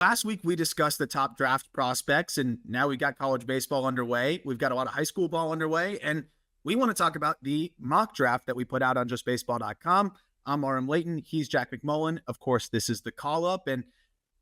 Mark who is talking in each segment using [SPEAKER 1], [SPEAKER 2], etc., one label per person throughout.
[SPEAKER 1] Last week, we discussed the top draft prospects, and now we got college baseball underway. We've got a lot of high school ball underway, and we want to talk about the mock draft that we put out on justbaseball.com. I'm RM Layton. He's Jack McMullen. Of course, this is the call up, and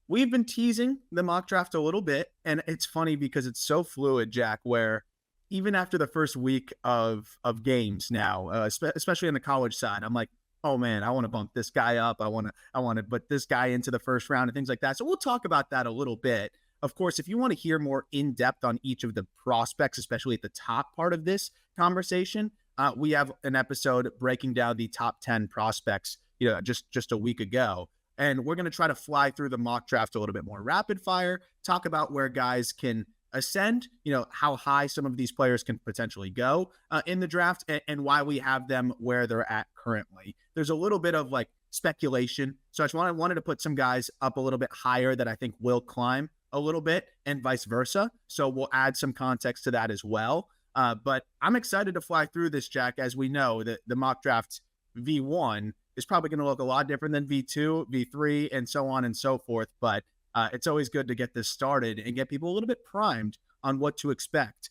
[SPEAKER 1] we've been teasing the mock draft a little bit, and it's funny because it's so fluid, Jack, where even after the first week of games now, especially on the college side, I'm like, oh man, I want to bump this guy up. I want to put this guy into the first round and things like that. So we'll talk about that a little bit. Of course, if you want to hear more in depth on each of the prospects, especially at the top part of this conversation, we have an episode breaking down the top 10 prospects, just a week ago. And we're going to try to fly through the mock draft a little bit more rapid fire, talk about where guys can ascend, how high some of these players can potentially go in the draft and why we have them where they're at currently. There's a little bit of like speculation. So I just wanted to put some guys up a little bit higher that I think will climb a little bit and vice versa. So we'll add some context to that as well. But I'm excited to fly through this, Jack. As we know, that the mock draft V1 is probably going to look a lot different than V2, V3, and so on and so forth. But it's always good to get this started and get people a little bit primed on what to expect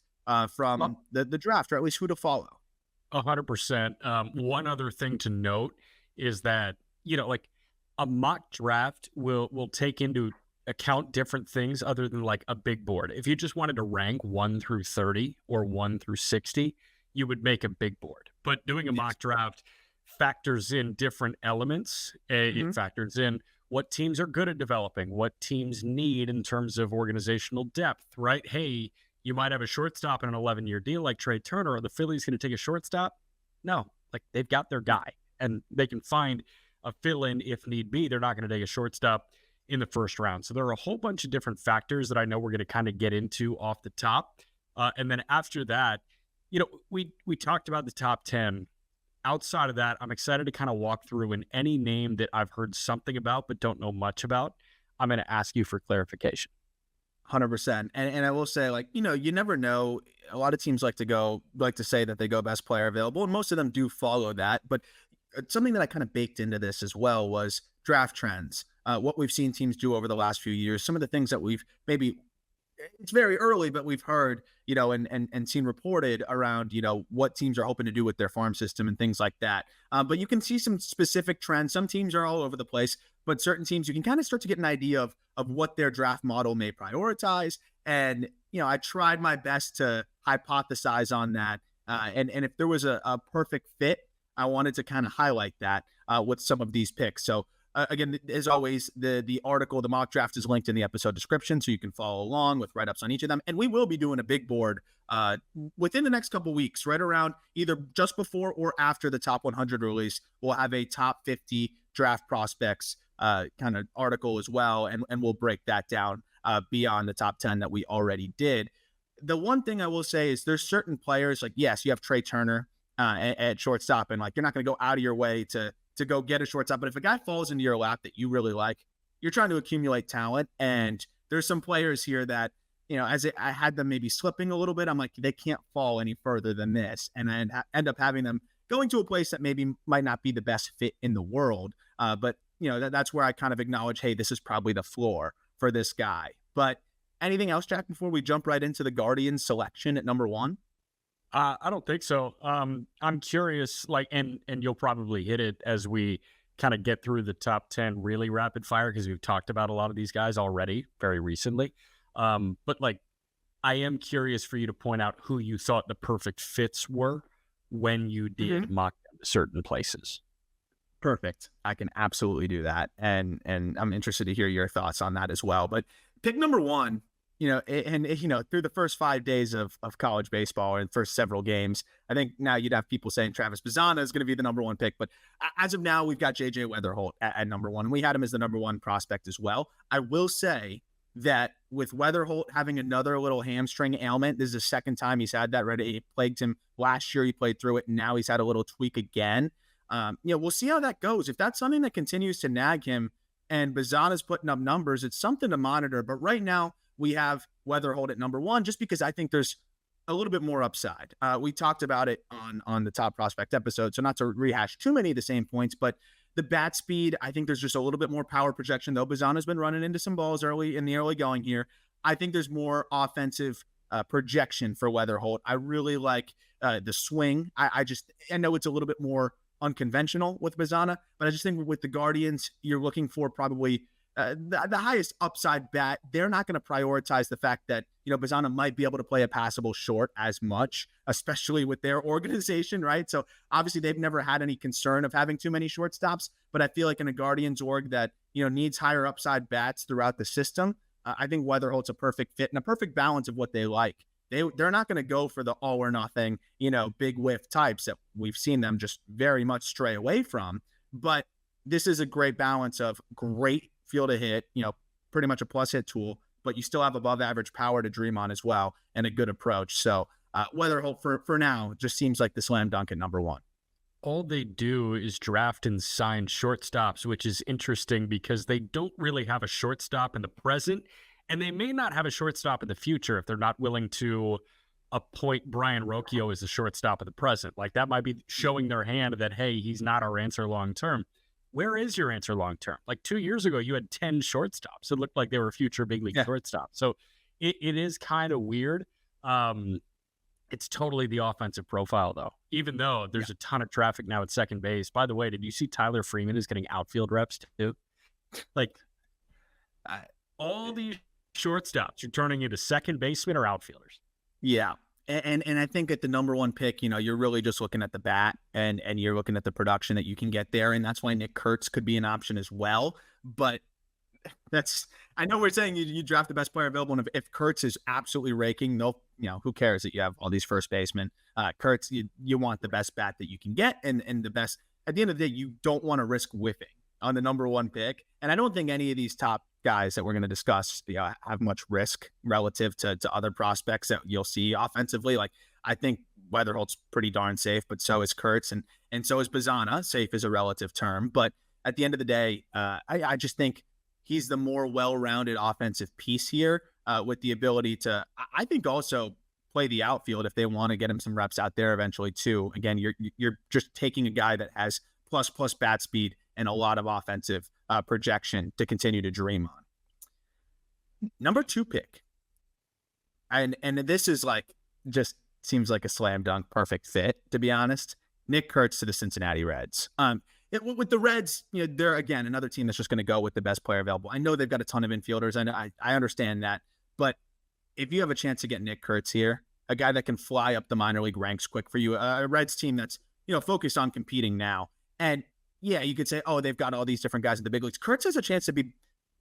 [SPEAKER 1] from the draft, or at least who to follow.
[SPEAKER 2] 100%. One other thing to note is that, like a mock draft will take into account different things other than like a big board. If you just wanted to rank 1 through 30 or 1 through 60, you would make a big board. But doing a mock draft factors in different elements. It factors in what teams are good at developing, what teams need in terms of organizational depth, right? Hey, you might have a shortstop in an 11-year deal like Trey Turner. Are the Phillies going to take a shortstop? No, like they've got their guy and they can find a fill-in if need be. They're not going to take a shortstop in the first round. So there are a whole bunch of different factors that I know we're going to kind of get into off the top. And then after that, we talked about the top 10. Outside of that, I'm excited to kind of walk through, and any name that I've heard something about but don't know much about, I'm going to ask you for clarification.
[SPEAKER 1] 100%. And I will say, you never know. A lot of teams like to say that they go best player available, and most of them do follow that. But something that I kind of baked into this as well was draft trends. What we've seen teams do over the last few years, some of the things that we've it's very early, but we've heard, and seen reported around, what teams are hoping to do with their farm system and things like that. But you can see some specific trends. Some teams are all over the place, but certain teams, you can kind of start to get an idea of what their draft model may prioritize. And, I tried my best to hypothesize on that. And if there was a perfect fit, I wanted to kind of highlight that with some of these picks. So, again, as always, the article, the mock draft is linked in the episode description, so you can follow along with write-ups on each of them. And we will be doing a big board within the next couple weeks, right around either just before or after the top 100 release. We'll have a top 50 draft prospects kind of article as well, and we'll break that down beyond the top 10 that we already did. The one thing I will say is there's certain players, like, yes, you have Trey Turner at shortstop, and you're not going to go out of your way to go get a shortstop. But if a guy falls into your lap that you really like, you're trying to accumulate talent. And there's some players here that, I had them maybe slipping a little bit. I'm like, they can't fall any further than this. And I end up having them going to a place that maybe might not be the best fit in the world. But, that's where I kind of acknowledge, hey, this is probably the floor for this guy. But anything else, Jack, before we jump right into the Guardians selection at number 1?
[SPEAKER 2] I don't think so. I'm curious, and you'll probably hit it as we kind of get through the top 10 really rapid fire, because we've talked about a lot of these guys already very recently. But I am curious for you to point out who you thought the perfect fits were when you did mock them to certain places.
[SPEAKER 1] Perfect. I can absolutely do that. And I'm interested to hear your thoughts on that as well. But pick number 1, through the first 5 days of college baseball, or the first several games, I think now you'd have people saying Travis Bazzana is going to be the number 1 pick. But as of now, we've got J.J. Weatherholt at number 1. And we had him as the number 1 prospect as well. I will say that with Weatherholt having another little hamstring ailment, this is the second time he's had that. Right? It plagued him last year. He played through it, and now he's had a little tweak again. We'll see how that goes. If that's something that continues to nag him and Bazzana's putting up numbers, it's something to monitor. But right now, we have Weatherholt at number 1, just because I think there's a little bit more upside. We talked about it on the top prospect episode, so not to rehash too many of the same points, but The bat speed, I think there's just a little bit more power projection, though. Bazana's been running into some balls early in the early going here. I think there's more offensive projection for Weatherholt. I really like the swing. I know it's a little bit more unconventional with Bazana, but I just think with the Guardians, you're looking for probably the highest upside bat. They're not going to prioritize the fact that, Bazana might be able to play a passable short as much, especially with their organization, right? So obviously they've never had any concern of having too many shortstops, but I feel like in a Guardians org that, needs higher upside bats throughout the system, I think Weatherholt's a perfect fit and a perfect balance of what they like. They're not going to go for the all or nothing, big whiff types that we've seen them just very much stray away from. But this is a great balance of great field to hit, pretty much a plus hit tool, but you still have above average power to dream on as well and a good approach. So Weatherholt for now just seems like the slam dunk at number one.
[SPEAKER 2] All they do is draft and sign shortstops, which is interesting because they don't really have a shortstop in the present, and they may not have a shortstop in the future if they're not willing to appoint Brian Rocchio as the shortstop of the present. Like, that might be showing their hand that, hey, he's not our answer long term. Where is your answer long term? Like 2 years ago, you had 10 shortstops. It looked like they were future big league shortstops. So it is kind of weird. It's totally the offensive profile, though, even though there's a ton of traffic now at second base. By the way, did you see Tyler Freeman is getting outfield reps too? Like, all these shortstops are turning into second basemen or outfielders.
[SPEAKER 1] Yeah. And I think at the number one pick, you're really just looking at the bat and you're looking at the production that you can get there. And that's why Nick Kurtz could be an option as well. But I know we're saying you draft the best player available, and if Kurtz is absolutely raking, who cares that you have all these first basemen? Kurtz, you want the best bat that you can get, and the best. At the end of the day, you don't want to risk whiffing on the number one pick, and I don't think any of these top guys that we're going to discuss have much risk relative to other prospects that you'll see offensively. Like, I think Weatherholt's pretty darn safe, but so is Kurtz, and so is Bazana. Safe is a relative term, but at the end of the day, I just think he's the more well-rounded offensive piece here with the ability to, I think, also play the outfield if they want to get him some reps out there eventually too. Again, you're just taking a guy that has plus bat speed and a lot of offensive projection to continue to dream on. Number 2 pick. And this is just seems like a slam dunk, perfect fit, to be honest. Nick Kurtz to the Cincinnati Reds. With the Reds, they're, again, another team that's just going to go with the best player available. I know they've got a ton of infielders. I understand that. But if you have a chance to get Nick Kurtz here, a guy that can fly up the minor league ranks quick for you, a Reds team that's, focused on competing now. And yeah, you could say, oh, they've got all these different guys in the big leagues. Kurtz has a chance to be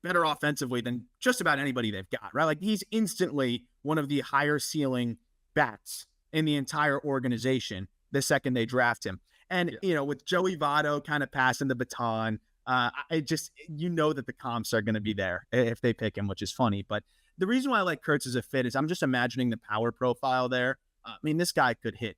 [SPEAKER 1] better offensively than just about anybody they've got, right? Like, he's instantly one of the higher ceiling bats in the entire organization the second they draft him. And, with Joey Votto kind of passing the baton, that the comps are going to be there if they pick him, which is funny. But the reason why I like Kurtz as a fit is I'm just imagining the power profile there. This guy could hit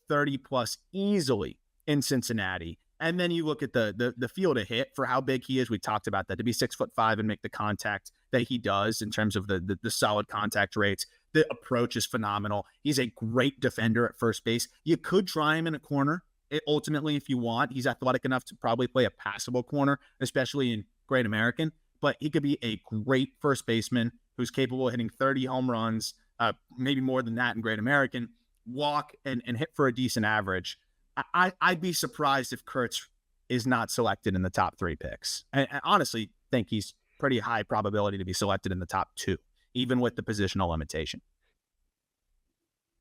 [SPEAKER 1] 30 plus easily in Cincinnati. And then you look at the field of hit for how big he is. We talked about that, to be 6'5" and make the contact that he does in terms of the solid contact rates. The approach is phenomenal. He's a great defender at first base. You could try him in a corner. Ultimately, if you want, he's athletic enough to probably play a passable corner, especially in Great American, but he could be a great first baseman who's capable of hitting 30 home runs, maybe more than that in Great American, walk and hit for a decent average. I'd be surprised if Kurtz is not selected in the top 3 picks. I honestly think he's pretty high probability to be selected in the top 2, even with the positional limitation.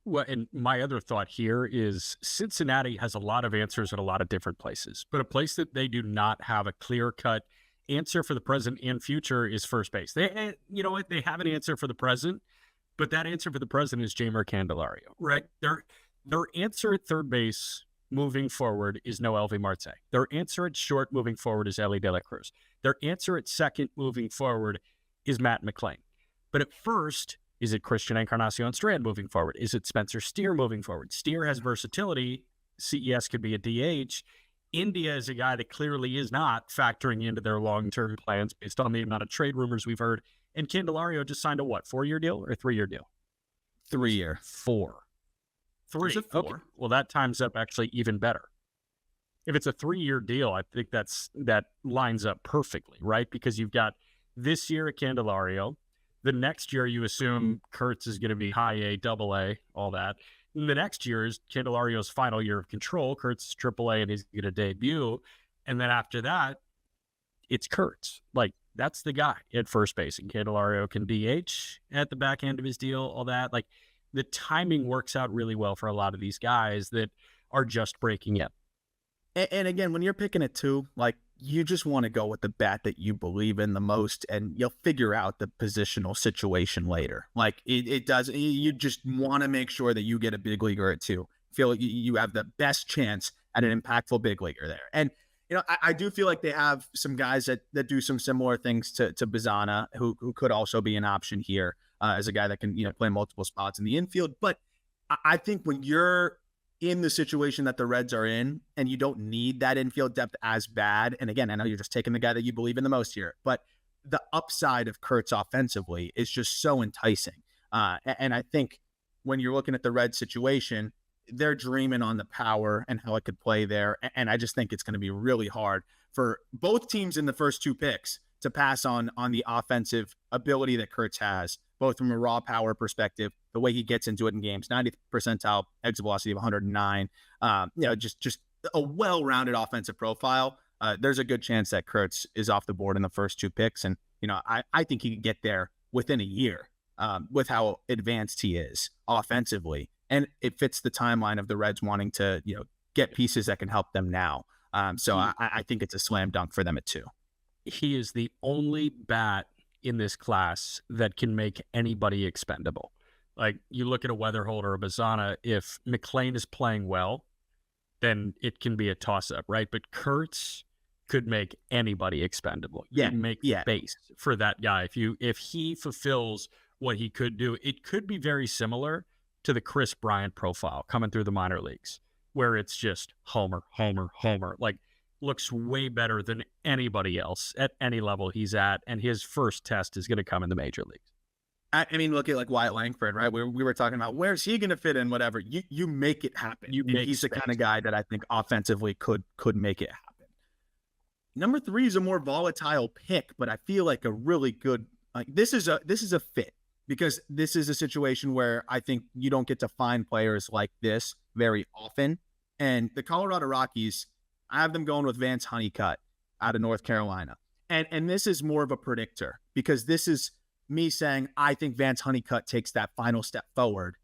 [SPEAKER 2] Well, and my other thought here is Cincinnati has a lot of answers at a lot of different places, but a place that they do not have a clear-cut answer for the present and future is first base. They, they have an answer for the present, but that answer for the present is Jeimer Candelario, right? Their answer at third base moving forward is Mlb Marte. Their answer at short moving forward is Elly De La Cruz. Their answer at second moving forward is Matt McClain. But at first, is it Christian Encarnacion Strand moving forward? Is it Spencer Steer moving forward? Steer has versatility. CES could be a DH. India is a guy that clearly is not factoring into their long-term plans based on the amount of trade rumors we've heard. And Candelario just signed a 4-year deal or a 3-year deal?
[SPEAKER 1] 3-year.
[SPEAKER 2] 4. 3.
[SPEAKER 1] Is it 4?
[SPEAKER 2] Okay. Well, that times up actually even better. if it's a 3-year deal, I think that lines up perfectly, right? Because you've got this year at Candelario, the next year you assume Kurtz is going to be high A, double A, all that. And the next year is Candelario's final year of control. Kurtz is triple A and he's going to debut. And then after that, it's Kurtz. Like, that's the guy at first base. And Candelario can DH at the back end of his deal, all that. Like, the timing works out really well for a lot of these guys that are just breaking in.
[SPEAKER 1] And again, when you're picking it too, like, you just want to go with the bat that you believe in the most, and you'll figure out the positional situation later. Like, it does. You just want to make sure that you get a big leaguer at 2. Feel like you have the best chance at an impactful big leaguer there. And, I do feel like they have some guys that do some similar things to Bazana, who could also be an option here as a guy that can, play multiple spots in the infield. But I think when you're in the situation that the Reds are in, and you don't need that infield depth as bad. And again, I know you're just taking the guy that you believe in the most here, but the upside of Kurtz offensively is just so enticing. And I think when you're looking at the Reds situation, they're dreaming on the power and how it could play there. And I just think it's going to be really hard for both teams in the first 2 picks to pass on the offensive ability that Kurtz has, both from a raw power perspective, the way he gets into it in games, 90th percentile exit velocity of 109, just a well-rounded offensive profile. There's a good chance that Kurtz is off the board in the first 2 picks. And, I think he could get there within a year with how advanced he is offensively. And it fits the timeline of the Reds wanting to, get pieces that can help them now. So I think it's a slam dunk for them at 2.
[SPEAKER 2] He is the only bat in this class that can make anybody expendable. Like, you look at a Weatherhold or a Bazana, if McLean is playing well, then it can be a toss-up, right? But Kurtz could make anybody expendable. You can make space for that guy. If he fulfills what he could do, it could be very similar to the Chris Bryant profile coming through the minor leagues, where it's just homer, homer, homer. Like, looks way better than anybody else at any level he's at, and his first test is going to come in the major leagues.
[SPEAKER 1] I mean, look at like Wyatt Langford, right? We were talking about where's he going to fit in, whatever. You make it happen. He's the kind of guy that I think offensively could make it happen. Number 3 is a more volatile pick, but I feel like a really good. This is a fit, because this is a situation where I think you don't get to find players like this very often. And the Colorado Rockies, I have them going with Vance Honeycutt out of North Carolina. And this is more of a predictor, because this is me saying I think Vance Honeycutt takes that final step forward.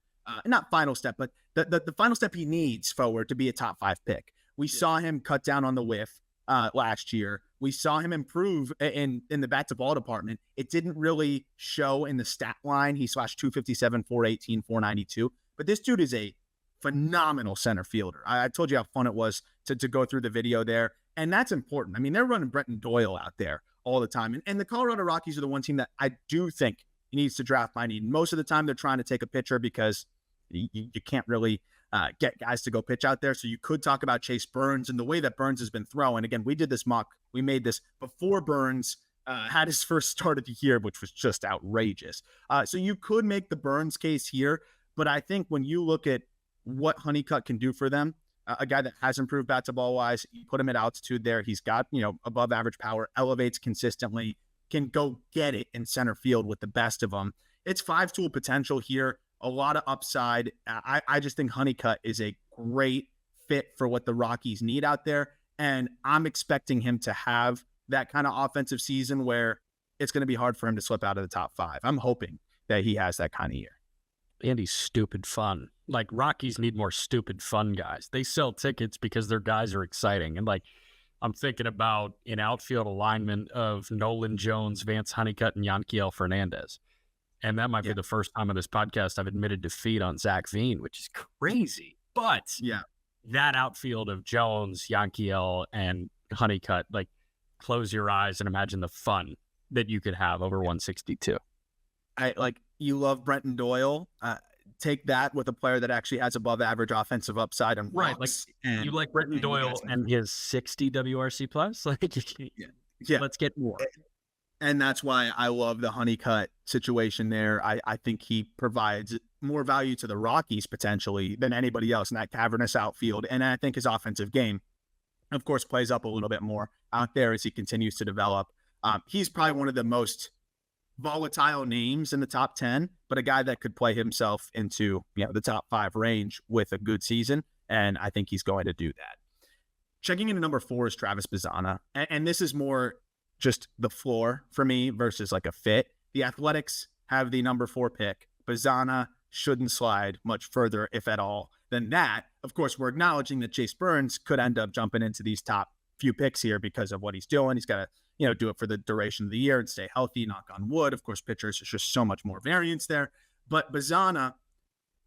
[SPEAKER 1] Not final step, but the final step he needs forward to be a top 5 pick. We saw him cut down on the whiff last year. We saw him improve in the bat to ball department. It didn't really show in the stat line. He slashed 257, 418, 492. But this dude is a phenomenal center fielder. I told you how fun it was to go through the video there. And that's important. I mean, they're running Brenton Doyle out there all the time. And the Colorado Rockies are the one team that I do think needs to draft by need. Most of the time they're trying to take a pitcher because you can't really get guys to go pitch out there. So you could talk about Chase Burns and the way that Burns has been throwing. Again, we made this before Burns had his first start of the year, which was just outrageous. So you could make the Burns case here. But I think when you look at what Honeycutt can do for them, a guy that has improved bat to ball wise, you put him at altitude there. He's got, above average power, elevates consistently, can go get it in center field with the best of them. It's 5-tool potential here, a lot of upside. I just think Honeycutt is a great fit for what the Rockies need out there. And I'm expecting him to have that kind of offensive season where it's going to be hard for him to slip out of the top 5. I'm hoping that he has that kind of year.
[SPEAKER 2] And he's stupid fun. Like, Rockies need more stupid fun guys. They sell tickets because their guys are exciting. And like, I'm thinking about an outfield alignment of Nolan Jones, Vance Honeycutt, and Yanquiel Fernandez. And that might be the first time on this podcast I've admitted defeat on Zach Veen, which is crazy. But that outfield of Jones, Yanquiel, and Honeycutt, like, close your eyes and imagine the fun that you could have over 162.
[SPEAKER 1] You love Brenton Doyle. Take that with a player that actually has above average offensive upside and
[SPEAKER 2] right. Like, you like Brenton Doyle and his 60 WRC plus. Like, let's get more.
[SPEAKER 1] And that's why I love the Honeycutt situation there. I think he provides more value to the Rockies potentially than anybody else in that cavernous outfield. And I think his offensive game of course, plays up a little bit more out there as he continues to develop. He's probably one of the most volatile names in the top 10, but a guy that could play himself into the top 5 range with a good season. And I think he's going to do that. Checking into number 4 is Travis Bazzana. And this is more just the floor for me versus like a fit. The Athletics have the number 4 pick. Bazzana shouldn't slide much further, if at all, than that. Of course, we're acknowledging that Chase Burns could end up jumping into these top few picks here because of what he's doing. He's got to do it for the duration of the year and stay healthy, knock on wood. Of course, pitchers, there's just so much more variance there. But Bazzana,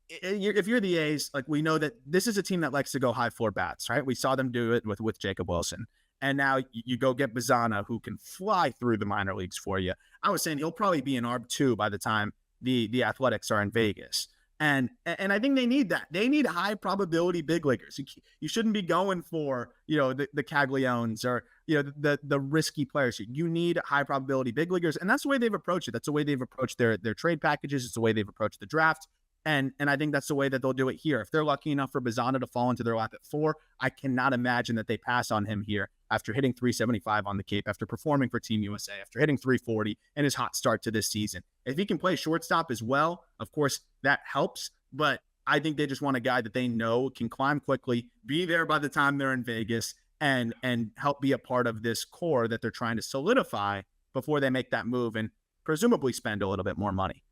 [SPEAKER 1] if you're the A's, like, we know that this is a team that likes to go high floor bats, right? We saw them do it with Jacob Wilson. And now you go get Bazzana, who can fly through the minor leagues for you. I was saying he'll probably be an ARB2 by the time the Athletics are in Vegas. And I think they need that. They need high probability big leaguers. You shouldn't be going for, the Cagliones or, the risky players. You need high probability big leaguers. And that's the way they've approached it. That's the way they've approached their trade packages. It's the way they've approached the draft. And I think that's the way that they'll do it here. If they're lucky enough for Bazzana to fall into their lap at 4, I cannot imagine that they pass on him here after hitting 375 on the Cape, after performing for Team USA, after hitting 340 and his hot start to this season. If he can play shortstop as well, of course, that helps. But I think they just want a guy that they know can climb quickly, be there by the time they're in Vegas, and help be a part of this core that they're trying to solidify before they make that move and presumably spend a little bit more money.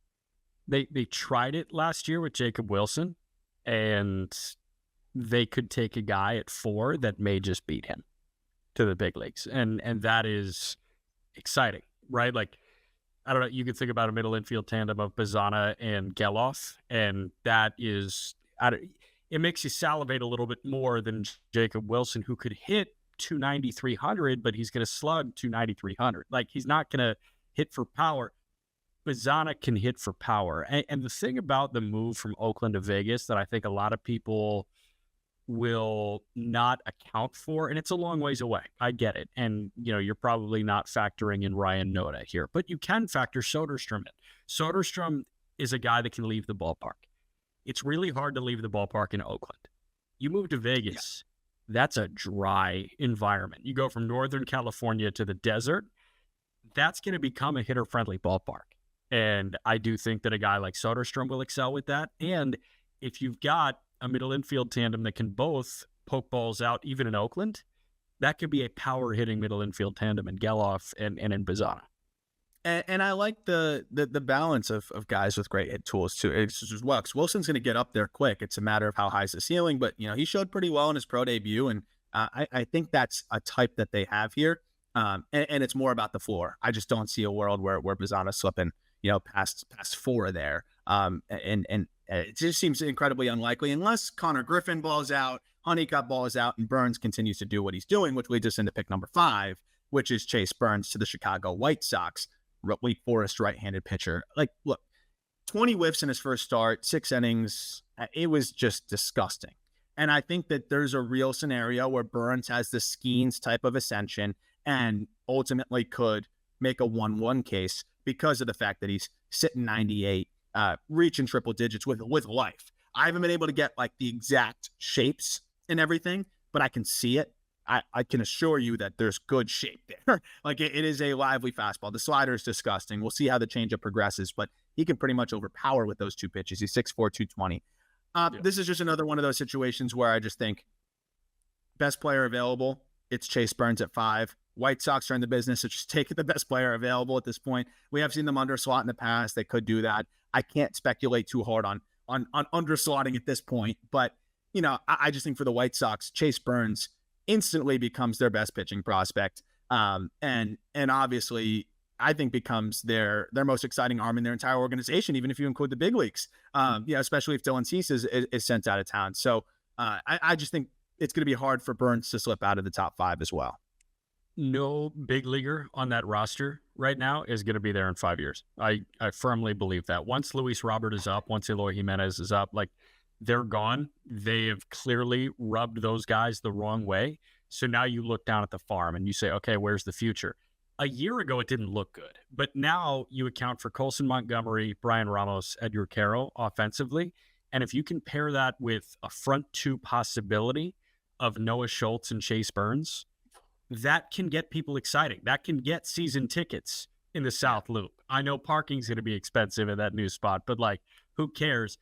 [SPEAKER 2] They tried it last year with Jacob Wilson, and they could take a guy at 4 that may just beat him to the big leagues. And that is exciting, right? Like, I don't know, you could think about a middle infield tandem of Bazzana and Geloff, and that is, it makes you salivate a little bit more than Jacob Wilson, who could hit 290, 300, but he's going to slug 290, 300. Like, he's not going to hit for power. Bazzana can hit for power. And the thing about the move from Oakland to Vegas that I think a lot of people will not account for, and it's a long ways away. I get it. And, you're probably not factoring in Ryan Noda here, but you can factor Soderstrom in. Soderstrom is a guy that can leave the ballpark. It's really hard to leave the ballpark in Oakland. You move to Vegas, that's a dry environment. You go from Northern California to the desert, that's going to become a hitter-friendly ballpark. And I do think that a guy like Soderstrom will excel with that. And if you've got a middle infield tandem that can both poke balls out, even in Oakland, that could be a power hitting middle infield tandem in Geloff and in Bazzana.
[SPEAKER 1] And I like the balance of guys with great hit tools too. It's just as well, because Wilson's going to get up there quick. It's a matter of how high is the ceiling, but he showed pretty well in his pro debut, and I think that's a type that they have here. And it's more about the floor. I just don't see a world where Bazzana's slipping past 4 there. And it just seems incredibly unlikely unless Connor Griffin balls out, Honeycutt balls out, and Burns continues to do what he's doing, which leads us into pick number 5, which is Chase Burns to the Chicago White Sox, Wake Forest right-handed pitcher. Like, look, 20 whiffs in his first start, 6 innings. It was just disgusting. And I think that there's a real scenario where Burns has the Skeens type of ascension and ultimately could make a 1-1 case because of the fact that he's sitting 98, reaching triple digits with life. I haven't been able to get like the exact shapes and everything, but I can see it. I can assure you that there's good shape there. Like, it is a lively fastball. The slider is disgusting. We'll see how the changeup progresses, but he can pretty much overpower with those 2 pitches. He's 6'4", 220. This is just another one of those situations where I just think best player available, it's Chase Burns at 5. White Sox are in the business of just taking the best player available at this point. We have seen them underslot in the past. They could do that. I can't speculate too hard on underslotting at this point, but I just think for the White Sox, Chase Burns instantly becomes their best pitching prospect, and obviously I think becomes their most exciting arm in their entire organization, even if you include the big leagues. Especially if Dylan Cease is sent out of town. So I just think it's going to be hard for Burns to slip out of the top 5 as well.
[SPEAKER 2] No big leaguer on that roster right now is going to be there in 5 years. I firmly believe that. Once Luis Robert is up, once Eloy Jimenez is up, like, they're gone. They have clearly rubbed those guys the wrong way. So now you look down at the farm and you say, okay, where's the future? A year ago, it didn't look good. But now you account for Colson Montgomery, Brian Ramos, Edgar Carroll offensively. And if you can pair that with a front 2 possibility of Noah Schultz and Chase Burns, that can get people exciting. That can get season tickets in the South Loop. I know parking's going to be expensive at that new spot, but like, who cares?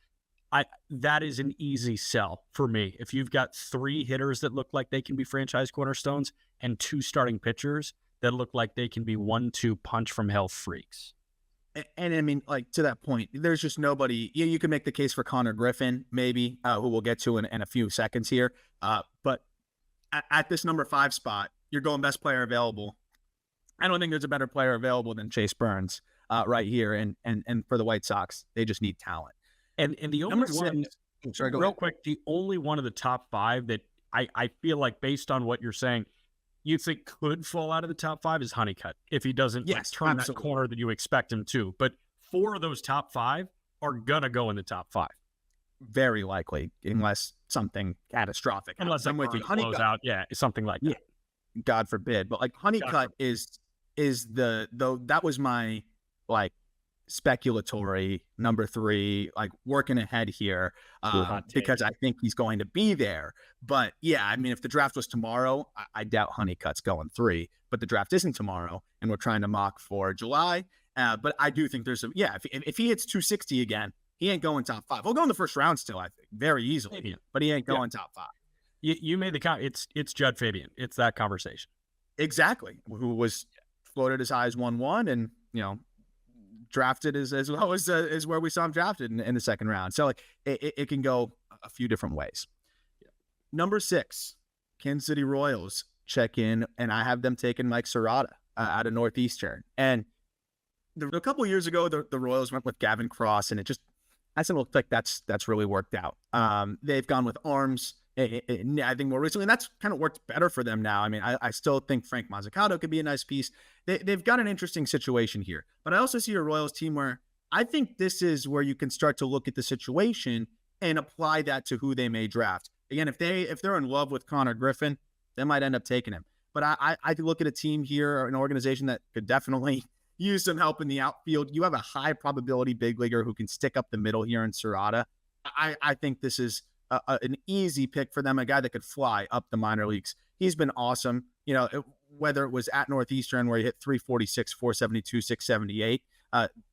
[SPEAKER 2] That is an easy sell for me. If you've got 3 hitters that look like they can be franchise cornerstones and 2 starting pitchers that look like they can be 1-2 punch from hell freaks.
[SPEAKER 1] And I mean, like, to that point, there's just nobody. You can make the case for Connor Griffin, maybe, who we'll get to in a few seconds here. But at this number 5 spot, you're going best player available. I don't think there's a better player available than Chase Burns right here. And for the White Sox, they just need talent.
[SPEAKER 2] And the only
[SPEAKER 1] Number
[SPEAKER 2] one,
[SPEAKER 1] 6, sorry, go
[SPEAKER 2] real
[SPEAKER 1] ahead.
[SPEAKER 2] quick, the only one of the top 5 that I feel like, based on what you're saying, you think could fall out of the top 5 is Honeycutt if he doesn't
[SPEAKER 1] Yes,
[SPEAKER 2] turn
[SPEAKER 1] absolutely.
[SPEAKER 2] that corner that you expect him to. But 4 of those top 5 are gonna go in the top 5,
[SPEAKER 1] Very likely, unless something catastrophic.
[SPEAKER 2] unless
[SPEAKER 1] I'm with you.
[SPEAKER 2] blows out. Yeah, something like that.
[SPEAKER 1] God forbid. But like Honeycutt is that was my like speculatory number 3, like working ahead here,
[SPEAKER 2] Hot take.
[SPEAKER 1] because I think he's going to be there. But yeah, I mean, if the draft was tomorrow, I doubt Honeycutt's going 3. But the draft isn't tomorrow, and we're trying to mock for July. But I do think there's if he hits 260 again, he ain't going top 5. He'll go in the first round still, I think, very easily.
[SPEAKER 2] Fabian.
[SPEAKER 1] But he ain't going top 5.
[SPEAKER 2] You made the comment. It's Judd Fabian. It's that conversation.
[SPEAKER 1] Exactly. Who was floated as high as 1-1 and, drafted as low as where we saw him drafted in the second round. So like it can go a few different ways. Yeah. Number 6, Kansas City Royals check in, and I have them taking Mike Serrata out of Northeastern. And a couple of years ago, the Royals went with Gavin Cross, and it just hasn't looked like that's really worked out. They've gone with arms. I think more recently, and that's kind of worked better for them now. I mean, I still think Frank Mazzucato could be a nice piece. They've got an interesting situation here. But I also see a Royals team where I think this is where you can start to look at the situation and apply that to who they may draft. Again, if they're in love with Connor Griffin, they might end up taking him. But I could look at a team here, or an organization that could definitely use some help in the outfield. You have a high probability big leaguer who can stick up the middle here in Serrata. I think this is an easy pick for them, a guy that could fly up the minor leagues. He's been awesome. Whether it was at Northeastern where he hit 346, 472, 678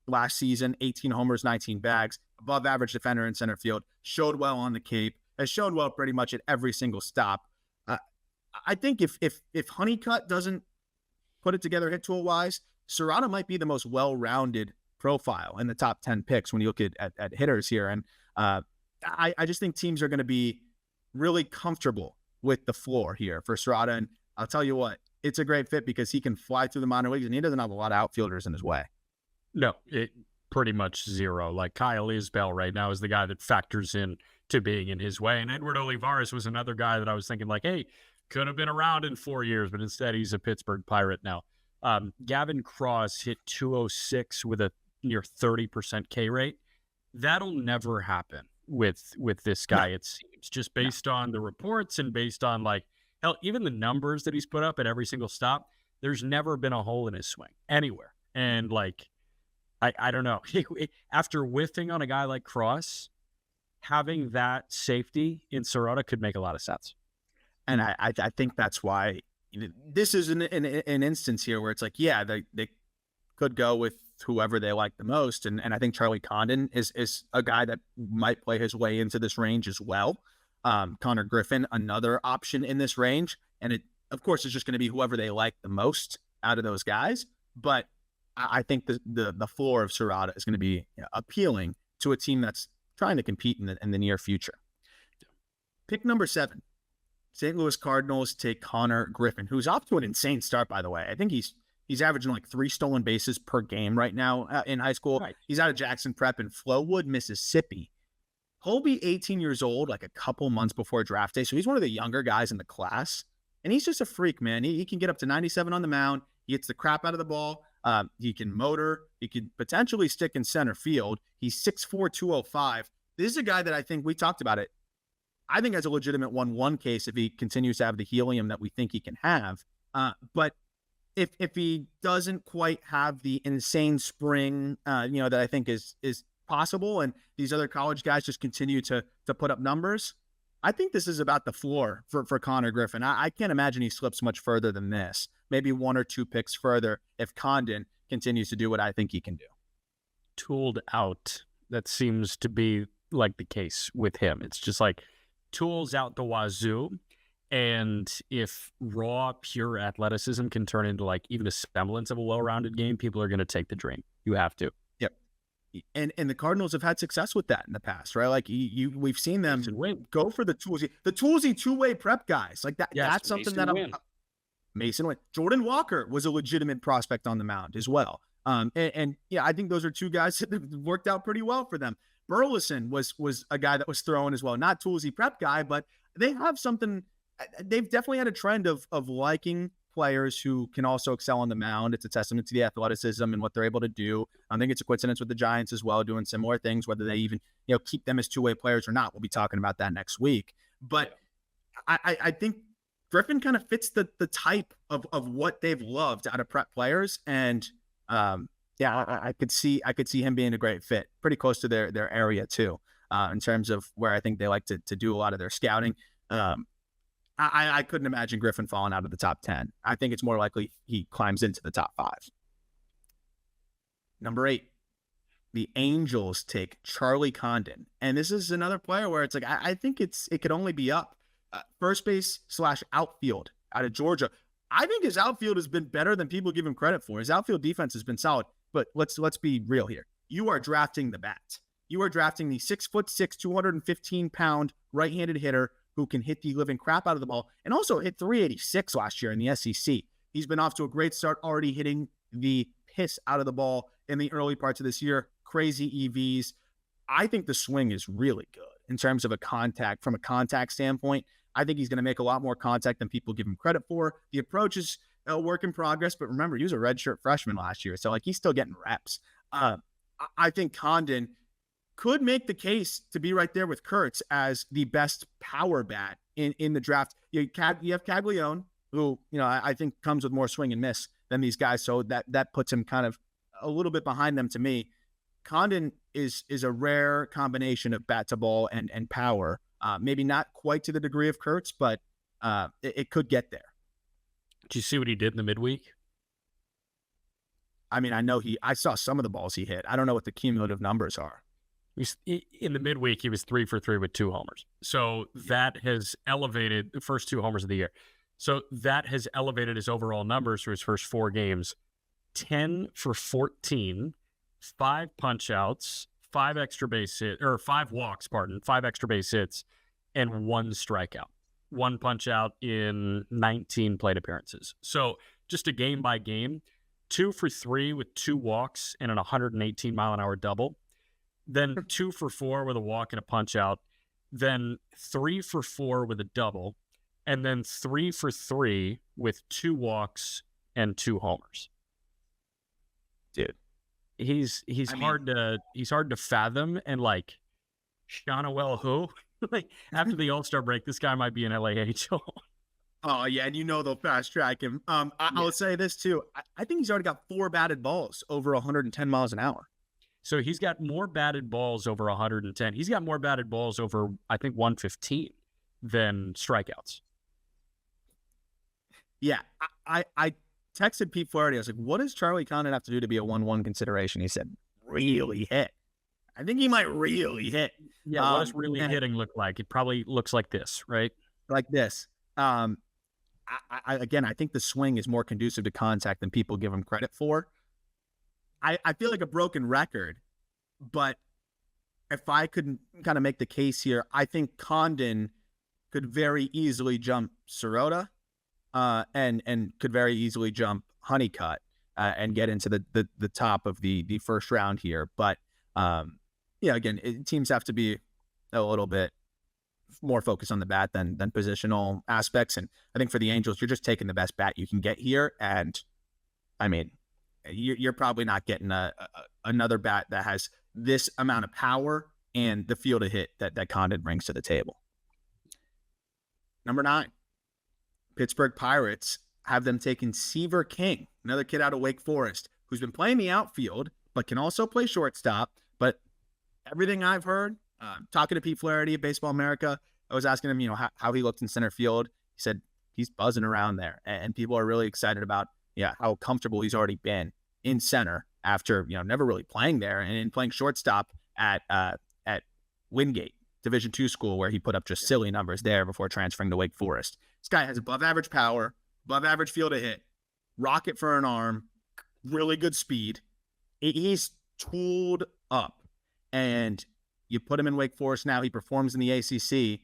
[SPEAKER 1] last season, 18 homers, 19 bags, above average defender in center field, showed well on the Cape, has showed well pretty much at every single stop. I think if Honeycutt doesn't put it together hit tool wise, Serrata might be the most well-rounded profile in the top 10 picks when you look at hitters here. And I just think teams are going to be really comfortable with the floor here for Serrata. And I'll tell you what, it's a great fit because he can fly through the minor leagues, and he doesn't have a lot of outfielders in his way.
[SPEAKER 2] No, pretty much zero. Like Kyle Isbell right now is the guy that factors in to being in his way. And Edward Olivares was another guy that I was thinking like, hey, could have been around in 4 years, but instead he's a Pittsburgh Pirate now. Gavin Cross hit 206 with a near 30% K rate. That'll never happen with this guy, it seems, just based on the reports and based on like, hell, even the numbers that he's put up at every single stop. There's never been a hole in his swing anywhere. And like, I don't know. After whiffing on a guy like Cross, having that safety in Serrata could make a lot of sense.
[SPEAKER 1] And I think that's why this is an instance here where it's like, yeah, they could go with whoever they like the most. And I think Charlie Condon is a guy that might play his way into this range as well. Connor Griffin, another option in this range. And it, of course, is just going to be whoever they like the most out of those guys. But I think the floor of Serrata is going to be appealing to a team that's trying to compete in the near future. Pick number 7. St. Louis Cardinals take Connor Griffin, who's off to an insane start, by the way. I think he's averaging like 3 stolen bases per game right now in high school. Right. He's out of Jackson Prep in Flowood, Mississippi. He'll be 18 years old, like a couple months before draft day. So he's one of the younger guys in the class. And he's just a freak, man. He can get up to 97 on the mound. He hits the crap out of the ball. He can motor. He could potentially stick in center field. He's 6'4", 205. This is a guy that I think we talked about it. I think has a legitimate 1-1 case if he continues to have the helium that we think he can have. But if he doesn't quite have the insane spring, that I think is possible, and these other college guys just continue to put up numbers, I think this is about the floor for Connor Griffin. I can't imagine he slips much further than this. Maybe 1 or 2 picks further if Condon continues to do what I think he can do.
[SPEAKER 2] Tooled out. That seems to be like the case with him. It's just like tools out the wazoo. And if raw, pure athleticism can turn into like even a semblance of a well-rounded game, people are going to take the dream. You have to.
[SPEAKER 1] Yep. And the Cardinals have had success with that in the past, right? Like we've seen them go for the toolsy two-way prep guys. Like that.
[SPEAKER 2] Yes,
[SPEAKER 1] that's something that Mason Wynn. Jordan Walker was a legitimate prospect on the mound as well. And yeah, I think those are two guys that have worked out pretty well for them. Burleson was a guy that was throwing as well, not toolsy prep guy, but they have something. They've definitely had a trend of liking players who can also excel on the mound. It's a testament to the athleticism and what they're able to do. I think it's a coincidence with the Giants as well, doing similar things, whether they even keep them as two-way players or not. We'll be talking about that next week. But I think Griffin kind of fits the type of what they've loved out of prep players, and I could see him being a great fit, pretty close to their area too, in terms of where I think they like to do a lot of their scouting. I couldn't imagine Griffin falling out of the top 10. I think it's more likely he climbs into the top 5. Number 8, the Angels take Charlie Condon, and this is another player where it's like I think it could only be up. First base / outfield out of Georgia. I think his outfield has been better than people give him credit for. His outfield defense has been solid, but let's be real here. You are drafting the bat. You are drafting the 6'6", 215-pound right-handed hitter who can hit the living crap out of the ball and also hit 386 last year in the SEC. He's been off to a great start, already hitting the piss out of the ball in the early parts of this year. Crazy EVs. I think the swing is really good in terms of from a contact standpoint. I think he's going to make a lot more contact than people give him credit for. The approach is a work in progress, but remember, he was a redshirt freshman last year, so like he's still getting reps. I think Condon could make the case to be right there with Kurtz as the best power bat in the draft. You have Caglione, who I think comes with more swing and miss than these guys, so that puts him kind of a little bit behind them to me. Condon is a rare combination of bat to ball and power. Maybe not quite to the degree of Kurtz, but it could get there.
[SPEAKER 2] Did you see what he did in the midweek?
[SPEAKER 1] I mean, I saw some of the balls he hit. I don't know what the cumulative numbers are.
[SPEAKER 2] In the midweek, he was 3 for 3 with 2 homers. So that has elevated the first 2 homers of the year. So that has elevated his overall numbers for his first 4 games. 10 for 14, 5 punch outs, 5 extra base hit, or 5 walks, 5 extra base hits, and 1 strikeout. 1 punch out in 19 plate appearances. So just a game by game, 2 for 3 with 2 walks and an 118 mile an hour double. Then 2 for 4 with a walk and a punch out. Then 3 for 4 with a double. And then 3 for 3 with 2 walks and 2 homers.
[SPEAKER 1] Dude.
[SPEAKER 2] He's hard to fathom, and like Shonawell who? Like after the All-Star break, this guy might be an LAHL.
[SPEAKER 1] Oh yeah, and they'll fast track him. I'll say this too. I think he's already got 4 batted balls over 110 miles an hour.
[SPEAKER 2] So he's got more batted balls over 110. He's got more batted balls over, I think, 115 than strikeouts.
[SPEAKER 1] Yeah, I texted Pete Flaherty. I was like, what does Charlie Condon have to do to be a 1-1 consideration? He said, really hit. I think he might really hit.
[SPEAKER 2] Yeah, what does really hitting look like? It probably looks like this, right?
[SPEAKER 1] Like this. I think the swing is more conducive to contact than people give him credit for. I feel like a broken record, but if I could kind of make the case here, I think Condon could very easily jump Sirota, and could very easily jump Honeycutt, and get into the top of the first round here. But again, teams have to be a little bit more focused on the bat than positional aspects. And I think for the Angels, you're just taking the best bat you can get here. And I mean, you're probably not getting another bat that has this amount of power and the feel to hit that Condon brings to the table. Number 9, Pittsburgh Pirates have them taking Seaver King, another kid out of Wake Forest, who's been playing the outfield, but can also play shortstop. But everything I've heard, talking to Pete Flaherty at Baseball America, I was asking him, how he looked in center field. He said he's buzzing around there, and people are really excited about how comfortable he's already been in center after never really playing there and playing shortstop at Wingate Division II school, where he put up just silly numbers there before transferring to Wake Forest. This guy has above average power, above average field to hit, rocket for an arm, really good speed. He's tooled up, and you put him in Wake Forest now. He performs in the ACC.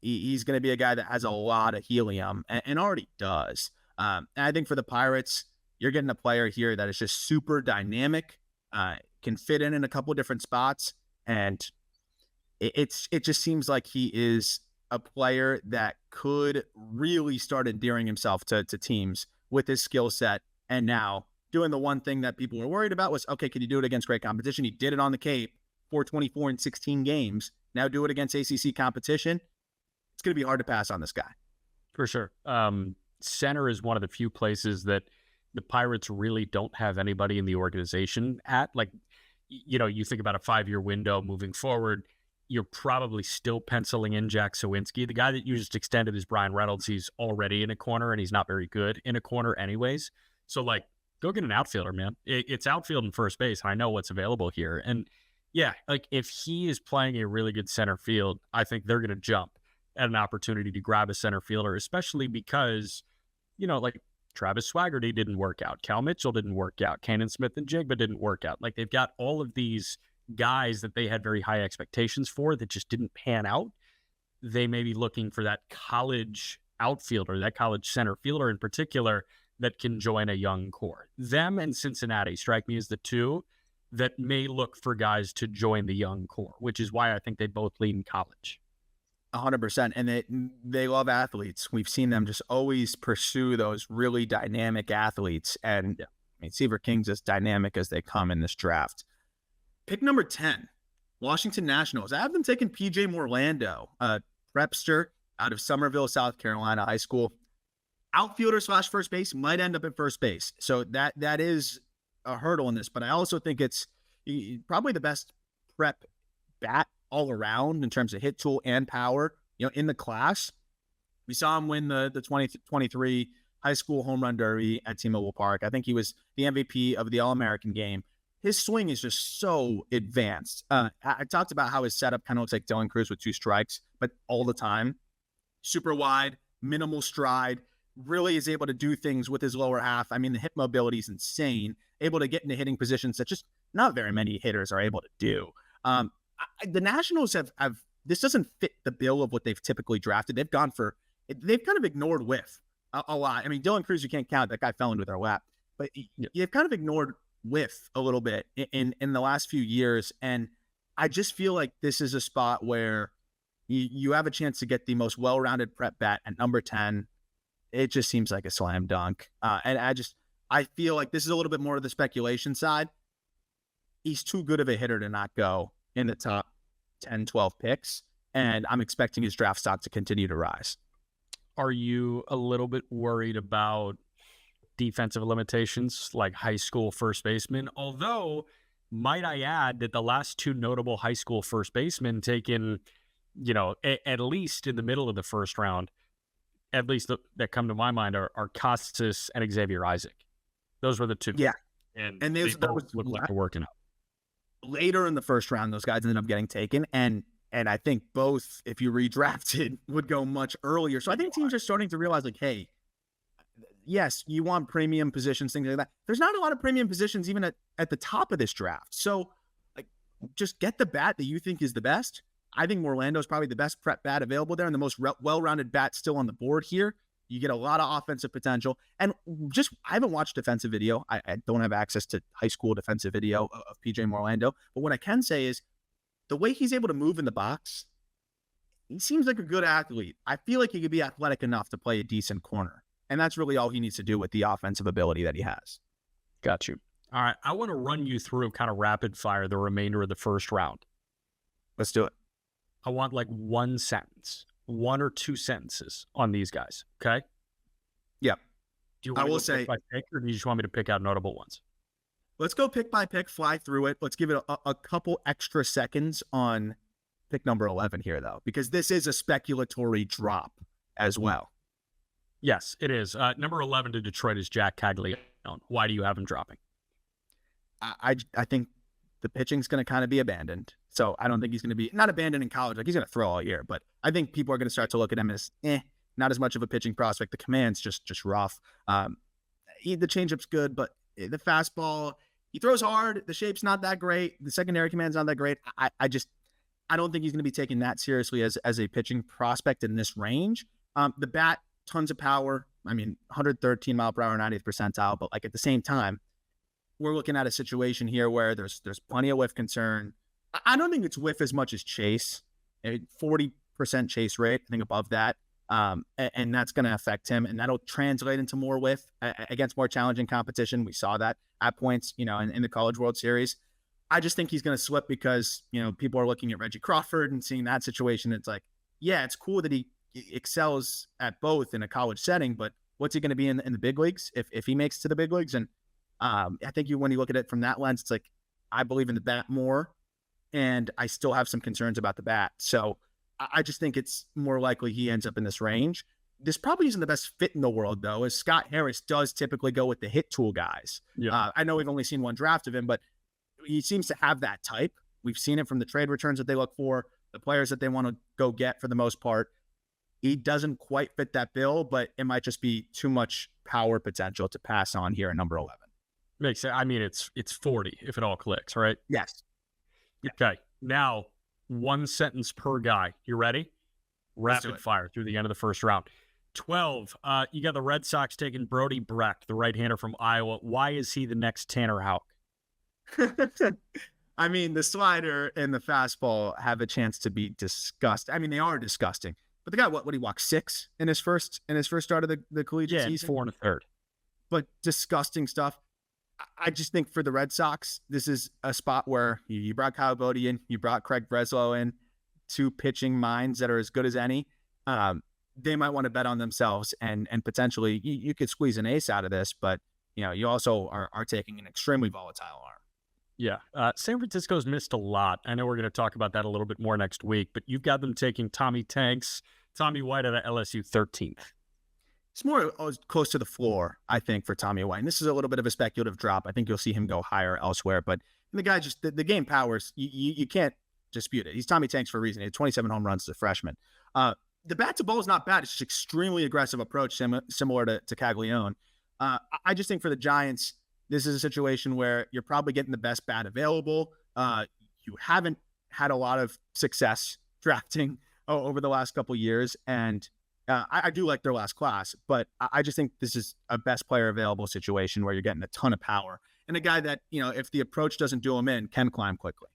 [SPEAKER 1] He's going to be a guy that has a lot of helium and already does. And I think for the Pirates, you're getting a player here that is just super dynamic, can fit in a couple of different spots, and it just seems like he is a player that could really start endearing himself to teams with his skill set. And now doing the one thing that people were worried about was, okay, can you do it against great competition? He did it on the Cape, 424 in 16 games. Now do it against ACC competition. It's going to be hard to pass on this guy.
[SPEAKER 2] For sure. Center is one of the few places that the Pirates really don't have anybody in the organization at. Like, you think about a 5-year window moving forward, you're probably still penciling in Jack Sawinski. The guy that you just extended is Brian Reynolds. He's already in a corner, and he's not very good in a corner anyways. So, go get an outfielder, man. It's outfield and first base, and I know what's available here. And, yeah, if he is playing a really good center field, I think they're going to jump at an opportunity to grab a center fielder, especially because, Travis Swaggerty didn't work out. Cal Mitchell didn't work out. Cannon Smith and Jigba didn't work out. They've got all of these guys that they had very high expectations for that just didn't pan out. They may be looking for that college outfielder, that college center fielder in particular, that can join a young core. Them and Cincinnati strike me as the two that may look for guys to join the young core, which is why I think they both lead in college.
[SPEAKER 1] 100%. And they love athletes. We've seen them just always pursue those really dynamic athletes. And Seaver King's as dynamic as they come in this draft. Pick number 10, Washington Nationals. I have them taking PJ Morlando, a prepster out of Somerville, South Carolina high school. Outfielder / first base, might end up at first base. So that is a hurdle in this. But I also think it's probably the best prep bat all around in terms of hit tool and power, in the class. We saw him win the 2023 high school home run derby at T-Mobile Park. I think he was the MVP of the All-American game. His swing is just so advanced. I talked about how his setup kind of looks like Dylan Cruz with 2 strikes, but all the time. Super wide, minimal stride, really is able to do things with his lower half. I mean, the hip mobility is insane, able to get into hitting positions that just not very many hitters are able to do. The Nationals have this doesn't fit the bill of what they've typically drafted. They've kind of ignored whiff a lot. I mean, Dylan Cruz, you can't count. That guy fell into their lap. But you've kind of ignored whiff a little bit in the last few years. And I just feel like this is a spot where you have a chance to get the most well-rounded prep bat at number 10. It just seems like a slam dunk. And I feel like this is a little bit more of the speculation side. He's too good of a hitter to not go in the top 10, 12 picks. And I'm expecting his draft stock to continue to rise.
[SPEAKER 2] Are you a little bit worried about defensive limitations like high school first baseman? Although, might I add that the last 2 notable high school first basemen taken, at least in the middle of the first round, at least that come to my mind, are Costas and Xavier Isaac. Those were the 2.
[SPEAKER 1] Yeah.
[SPEAKER 2] And they both look like they're working out.
[SPEAKER 1] Later in the first round, those guys ended up getting taken. And I think both, if you redrafted, would go much earlier. So I think teams are starting to realize, hey, yes, you want premium positions, things like that. There's not a lot of premium positions even at the top of this draft. So just get the bat that you think is the best. I think Morlando is probably the best prep bat available there and the most well-rounded bat still on the board here. You get a lot of offensive potential. And I haven't watched defensive video. I don't have access to high school defensive video of PJ Morlando. But what I can say is the way he's able to move in the box, he seems like a good athlete. I feel like he could be athletic enough to play a decent corner. And that's really all he needs to do with the offensive ability that he has.
[SPEAKER 2] Got you. All right. I want to run you through kind of rapid fire the remainder of the first round.
[SPEAKER 1] Let's do it.
[SPEAKER 2] I want 1 sentence, 1 or 2 sentences on these guys. Okay.
[SPEAKER 1] Yeah.
[SPEAKER 2] Do you want to go pick by pick, or do you just want me to pick out notable ones?
[SPEAKER 1] Let's go pick by pick, fly through it. Let's give it a couple extra seconds on pick number 11 here, though, because this is a speculatory drop as well.
[SPEAKER 2] Yes, it is. Number 11 to Detroit is Jack Caglione. Why do you have him dropping?
[SPEAKER 1] I think the pitching's going to kind of be abandoned. So I don't think he's going to be, not abandoned in college. Like, he's going to throw all year. But I think people are going to start to look at him as, not as much of a pitching prospect. The command's just rough. The changeup's good, but the fastball, he throws hard. The shape's not that great. The secondary command's not that great. I don't think he's going to be taken that seriously as a pitching prospect in this range. The bat, tons of power. I mean, 113 mile per hour, 90th percentile. But like, at the same time, we're looking at a situation here where there's plenty of whiff concern. I don't think it's whiff as much as chase. 40% chase rate, I think above that. And that's going to affect him, and that'll translate into more whiff against more challenging competition. We saw that at points, in the College World Series. I just think he's going to slip because, people are looking at Reggie Crawford and seeing that situation. It's like, yeah, it's cool that he excels at both in a college setting, but what's he going to be in the big leagues if he makes it to the big leagues? And I think when you look at it from that lens, it's like, I believe in the bat more, and I still have some concerns about the bat. So I just think it's more likely he ends up in this range. This probably isn't the best fit in the world, though, as Scott Harris does typically go with the hit tool guys.
[SPEAKER 2] Yeah.
[SPEAKER 1] I know we've only seen one draft of him, but he seems to have that type. We've seen it from the trade returns that they look for, the players that they want to go get for the most part. He doesn't quite fit that bill, but it might just be too much power potential to pass on here at number 11.
[SPEAKER 2] Makes sense. I mean, it's 40 if it all clicks, right?
[SPEAKER 1] Yes. Yeah.
[SPEAKER 2] Okay. Now, one sentence per guy. You ready? Rapid fire through the end of the first round. 12. You got the Red Sox taking Brody Brecht, the right-hander from Iowa. Why is he the next Tanner Houck?
[SPEAKER 1] I mean, the slider and the fastball have a chance to be disgusting. I mean, they are disgusting. But the guy, what he walked 6 in his first start of the collegiate season?
[SPEAKER 2] 4 1/3.
[SPEAKER 1] But disgusting stuff. I just think for the Red Sox, this is a spot where you brought Kyle Bodie in, you brought Craig Breslow in, 2 pitching minds that are as good as any. They might want to bet on themselves, and potentially you could squeeze an ace out of this, but you also are taking an extremely volatile arm.
[SPEAKER 2] Yeah. San Francisco's missed a lot. I know we're going to talk about that a little bit more next week, but you've got them taking Tommy White out of LSU 13th.
[SPEAKER 1] It's more close to the floor, I think, for Tommy White. And this is a little bit of a speculative drop. I think you'll see him go higher elsewhere. But the guy just, the game powers, you can't dispute it. He's Tommy Tanks for a reason. He had 27 home runs as a freshman. The bat to ball is not bad. It's just extremely aggressive approach, similar to Caglione. I just think for the Giants, this is a situation where you're probably getting the best bat available. You haven't had a lot of success drafting over the last couple of years. And I do like their last class, but I just think this is a best player available situation where you're getting a ton of power and a guy that, if the approach doesn't do him in, can climb quickly.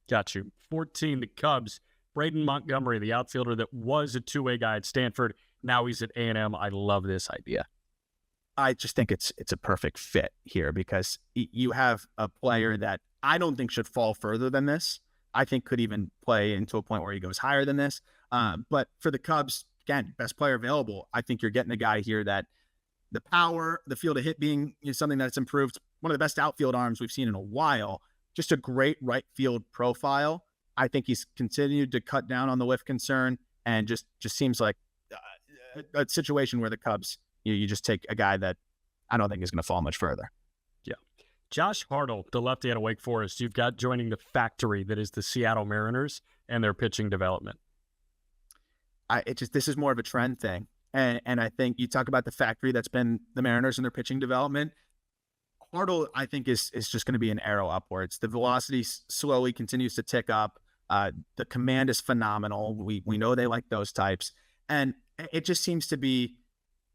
[SPEAKER 2] Got you. 14, the Cubs. Braden Montgomery, the outfielder that was a two-way guy at Stanford. Now he's at A&M. I love this idea.
[SPEAKER 1] I just think it's a perfect fit here because you have a player that I don't think should fall further than this. I think could even play into a point where he goes higher than this. But for the Cubs, again, best player available, I think you're getting a guy here that the power, the field of hit being something that's improved, one of the best outfield arms we've seen in a while, just a great right field profile. I think he's continued to cut down on the whiff concern and just seems like a situation where the Cubs, you just take a guy that I don't think is going to fall much further.
[SPEAKER 2] Yeah. Josh Hartle, the lefty out of Wake Forest, you've got joining the factory that is the Seattle Mariners and their pitching development.
[SPEAKER 1] This is more of a trend thing. And I think you talk about the factory that's been the Mariners and their pitching development. Hartle, I think, is just going to be an arrow upwards. The velocity slowly continues to tick up. The command is phenomenal. We know they like those types. And it just seems to be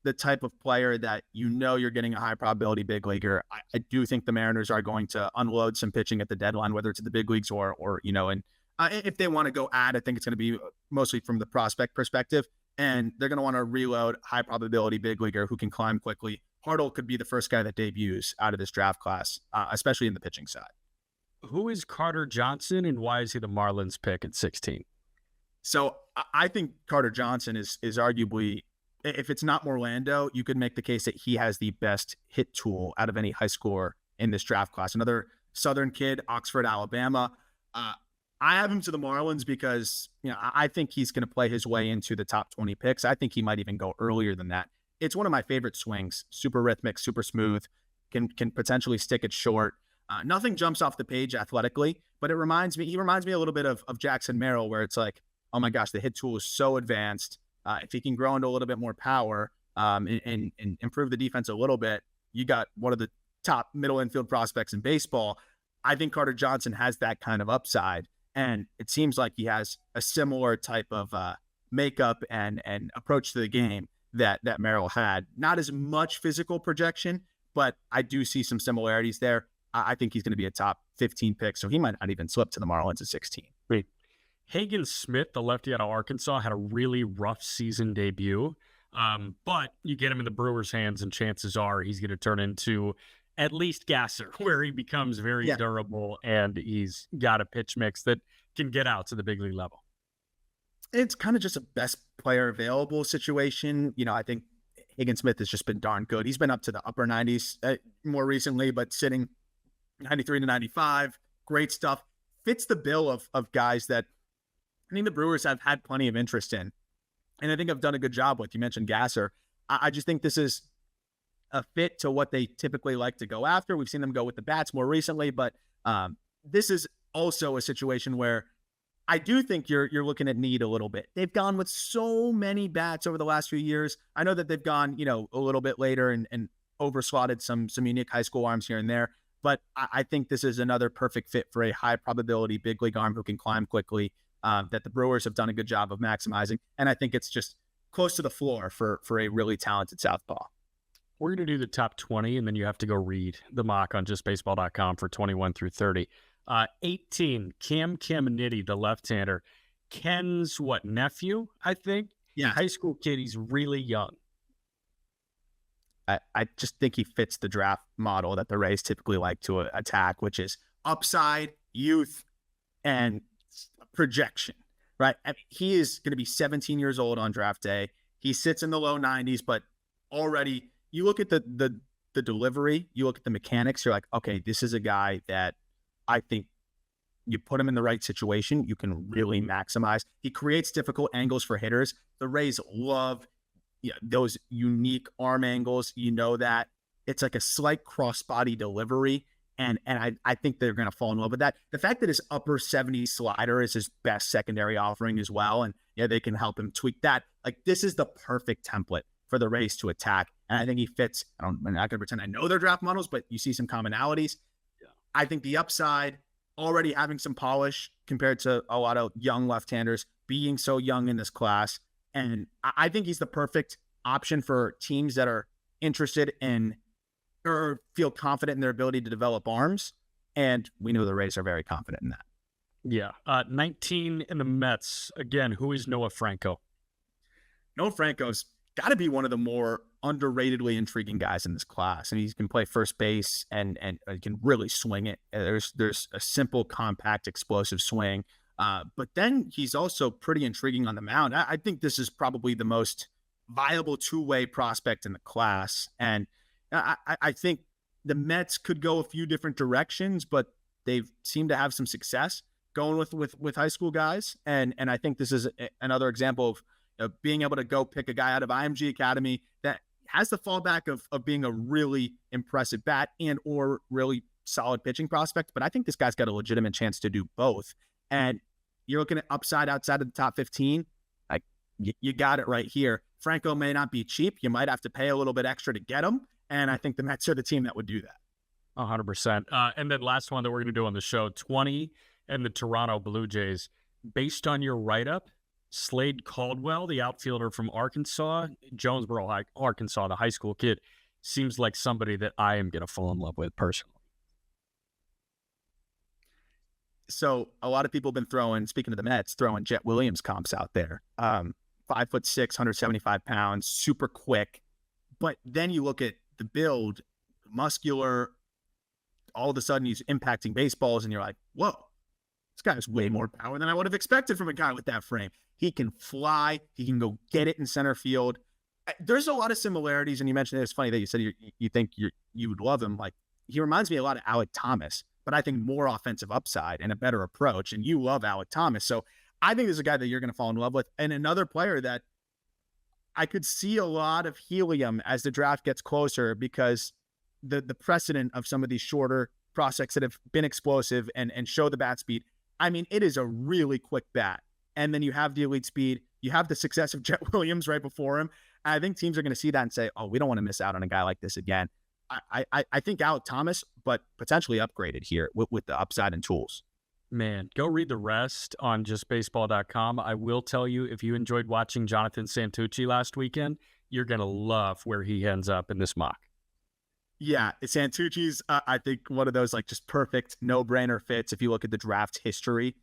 [SPEAKER 1] the type of player that you're getting a high probability big leaguer. I do think the Mariners are going to unload some pitching at the deadline, whether it's at the big leagues or and if they want to go add, I think it's going to be mostly from the prospect perspective. And they're going to want to reload high probability big leaguer who can climb quickly. Hartle could be the first guy that debuts out of this draft class, especially in the pitching side.
[SPEAKER 2] Who is Carter Johnson and why is he the Marlins pick at 16?
[SPEAKER 1] So I think Carter Johnson is arguably, if it's not Orlando, you could make the case that he has the best hit tool out of any high schooler in this draft class. Another Southern kid, Oxford, Alabama. I have him to the Marlins because, I think he's going to play his way into the top 20 picks. I think he might even go earlier than that. It's one of my favorite swings. Super rhythmic, super smooth, can potentially stick it short. Nothing jumps off the page athletically, but he reminds me a little bit of Jackson Merrill, where it's like, oh my gosh, the hit tool is so advanced. If he can grow into a little bit more power, and improve the defense a little bit, you got one of the top middle infield prospects in baseball. I think Carter Johnson has that kind of upside. And it seems like he has a similar type of makeup and approach to the game that Merrill had. Not as much physical projection, but I do see some similarities there. I think he's going to be a top 15 pick, so he might not even slip to the Marlins at 16.
[SPEAKER 2] Great. Hagen Smith, the lefty out of Arkansas, had a really rough season debut. But you get him in the Brewers' hands, and chances are he's going to turn into at least Gasser, where he becomes very durable, and he's got a pitch mix that can get out to the big league level.
[SPEAKER 1] It's kind of just a best player available situation. I think Hagen Smith has just been darn good. He's been up to the upper 90s more recently, but sitting 93 to 95, great stuff. Fits the bill of guys that I think the Brewers have had plenty of interest in, and I think I've done a good job with. You mentioned Gasser. I just think this is a fit to what they typically like to go after. We've seen them go with the bats more recently, but this is also a situation where I do think you're looking at need a little bit. They've gone with so many bats over the last few years. I know that they've gone, a little bit later and overslotted some unique high school arms here and there, but I think this is another perfect fit for a high probability big league arm who can climb quickly, that the Brewers have done a good job of maximizing. And I think it's just close to the floor for a really talented southpaw.
[SPEAKER 2] We're going to do the top 20, and then you have to go read the mock on justbaseball.com for 21 through 30. 18, Cam Caminiti, the left-hander. Ken's nephew, I think?
[SPEAKER 1] Yeah.
[SPEAKER 2] High school kid. He's really young.
[SPEAKER 1] I just think he fits the draft model that the Rays typically like to attack, which is upside, youth, and projection, right? I mean, he is going to be 17 years old on draft day. He sits in the low 90s, but already you look at the delivery, you look at the mechanics, you're like, okay, this is a guy that I think you put him in the right situation, you can really maximize. He creates difficult angles for hitters. The Rays love those unique arm angles. That it's like a slight cross-body delivery. And I think they're going to fall in love with that. The fact that his upper 70 slider is his best secondary offering as well. And they can help him tweak that. Like, this is the perfect template for the Rays to attack. And I think he fits. I'm not going to pretend I know their draft models, but you see some commonalities. Yeah. I think the upside, already having some polish compared to a lot of young left-handers, being so young in this class. And I think he's the perfect option for teams that are interested in or feel confident in their ability to develop arms. And we know the Rays are very confident in that.
[SPEAKER 2] Yeah. 19 in the Mets. Again, who is Noah Franco?
[SPEAKER 1] Noah Franco's got to be one of the more underratedly intriguing guys in this class. And he can play first base and he can really swing it. There's a simple, compact, explosive swing. But then he's also pretty intriguing on the mound. I think this is probably the most viable two-way prospect in the class. And I think the Mets could go a few different directions, but they've seemed to have some success going with high school guys. And I think this is another example of being able to go pick a guy out of IMG Academy that has the fallback of being a really impressive bat and or really solid pitching prospect. But I think this guy's got a legitimate chance to do both. And you're looking at upside outside of the top 15. Like, you got it right here. Franco may not be cheap. You might have to pay a little bit extra to get him. And I think the Mets are the team that would do that.
[SPEAKER 2] 100%. And then last one that we're going to do on the show, 20 and the Toronto Blue Jays. Based on your write-up, Slade Caldwell, the outfielder from Arkansas, Jonesboro, Arkansas, the high school kid, seems like somebody that I am going to fall in love with personally.
[SPEAKER 1] So a lot of people have been speaking of the Mets, throwing Jet Williams comps out there. 5'6", 175 pounds, super quick. But then you look at the build, muscular, all of a sudden he's impacting baseballs and you're like, whoa, this guy has way more power than I would have expected from a guy with that frame. He can fly. He can go get it in center field. There's a lot of similarities. And you mentioned it's funny that you said you think you would love him. Like, he reminds me a lot of Alec Thomas, but I think more offensive upside and a better approach. And you love Alec Thomas. So I think there's a guy that you're going to fall in love with. And another player that I could see a lot of helium as the draft gets closer because the precedent of some of these shorter prospects that have been explosive and show the bat speed. I mean, it is a really quick bat. And then you have the elite speed. You have the success of Jet Williams right before him. I think teams are going to see that and say, oh, we don't want to miss out on a guy like this again. I think Alec Thomas, but potentially upgraded here with the upside and tools.
[SPEAKER 2] Man, go read the rest on justbaseball.com. I will tell you, if you enjoyed watching Jonathan Santucci last weekend, you're going to love where he ends up in this mock.
[SPEAKER 1] Yeah, Santucci's, I think, one of those like just perfect no-brainer fits if you look at the draft history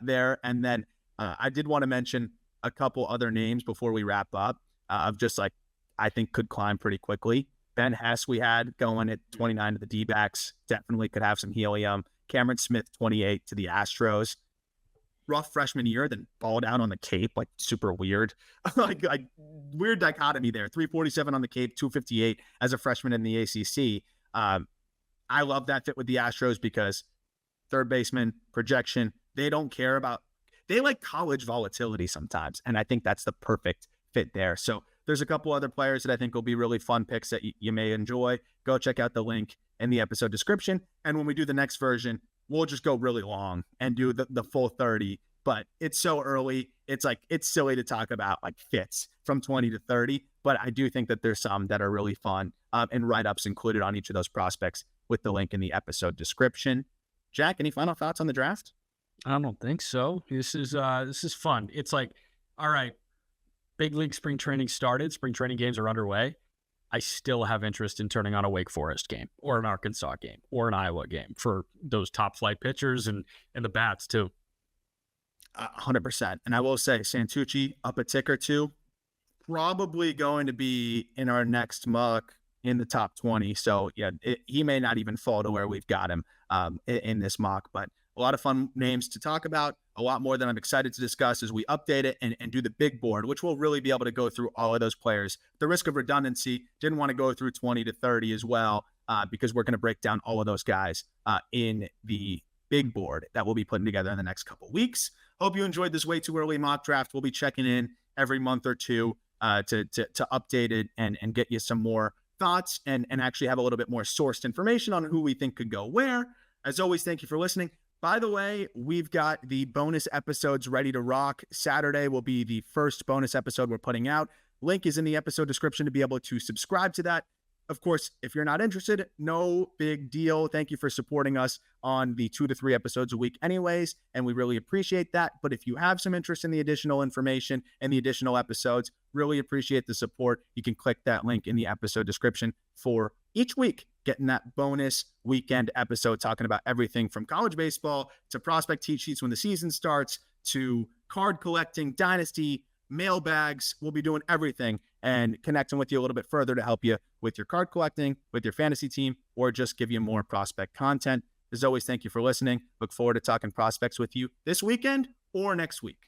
[SPEAKER 1] there. And then I did want to mention a couple other names before we wrap up of just like I think could climb pretty quickly. Ben Hess we had going at 29 to the D-backs, definitely could have some helium. Cameron Smith, 28 to the Astros. Rough freshman year, then balled out on the Cape, like super weird. like weird dichotomy there. 347 on the Cape, 258 as a freshman in the ACC. I love that fit with the Astros because third baseman, projection, they don't care about, they like college volatility sometimes. And I think that's the perfect fit there. So there's a couple other players that I think will be really fun picks that you may enjoy. Go check out the link in the episode description. And when we do the next version, we'll just go really long and do the full 30. But it's so early. It's like, it's silly to talk about like fits from 20 to 30. But I do think that there's some that are really fun and write-ups included on each of those prospects with the link in the episode description. Jack, any final thoughts on the draft?
[SPEAKER 2] I don't think so. This is fun. It's like, all right, big league spring training started. Spring training games are underway. I still have interest in turning on a Wake Forest game or an Arkansas game or an Iowa game for those top flight pitchers and the bats too.
[SPEAKER 1] 100%. And I will say Santucci up a tick or two, probably going to be in our next mock in the top 20. So yeah, he may not even fall to where we've got him in this mock, but a lot of fun names to talk about, a lot more than I'm excited to discuss as we update it and do the big board, which we'll really be able to go through all of those players. The risk of redundancy, didn't want to go through 20 to 30 as well, because we're going to break down all of those guys in the big board that we'll be putting together in the next couple weeks. Hope you enjoyed this way too early mock draft. We'll be checking in every month or two to update it and get you some more thoughts and actually have a little bit more sourced information on who we think could go where. As always, thank you for listening. By the way, we've got the bonus episodes ready to rock. Saturday will be the first bonus episode we're putting out. Link is in the episode description to be able to subscribe to that. Of course, if you're not interested, no big deal. Thank you for supporting us on the 2 to 3 episodes a week anyways, and we really appreciate that. But if you have some interest in the additional information and the additional episodes, really appreciate the support. You can click that link in the episode description for each week, getting that bonus weekend episode talking about everything from college baseball to prospect cheat sheets when the season starts to card collecting, dynasty, mailbags. We'll be doing everything and connecting with you a little bit further to help you with your card collecting, with your fantasy team, or just give you more prospect content. As always, thank you for listening. Look forward to talking prospects with you this weekend or next week.